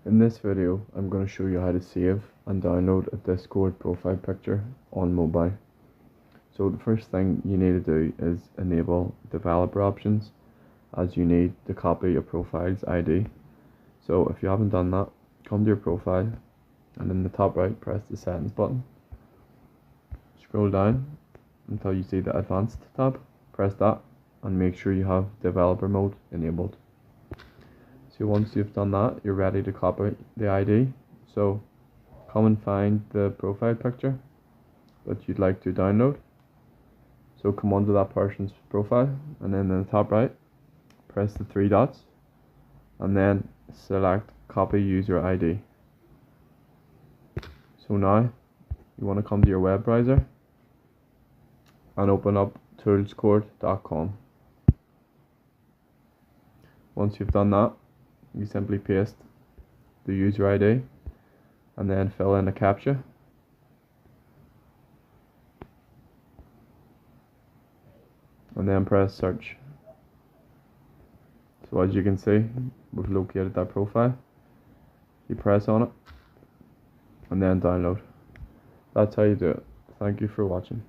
In this video, I'm going to show you how to save and download a Discord profile picture on mobile. So the first thing you need to do is enable developer options, as you need to copy your profile's ID. So if you haven't done that, come to your profile and in the top right press the settings button. Scroll down until you see the advanced tab, press that and make sure you have developer mode enabled. So once you've done that, you're ready to copy the ID. So come and find the profile picture that you'd like to download. So come onto that person's profile and then in the top right, press the three dots and then select copy user ID. So now you want to come to your web browser and open up toolscourt.com. Once you've done that, you simply paste the user ID and then fill in a CAPTCHA. And then press search. So as you can see, we've located that profile. You press on it and then download. That's how you do it. Thank you for watching.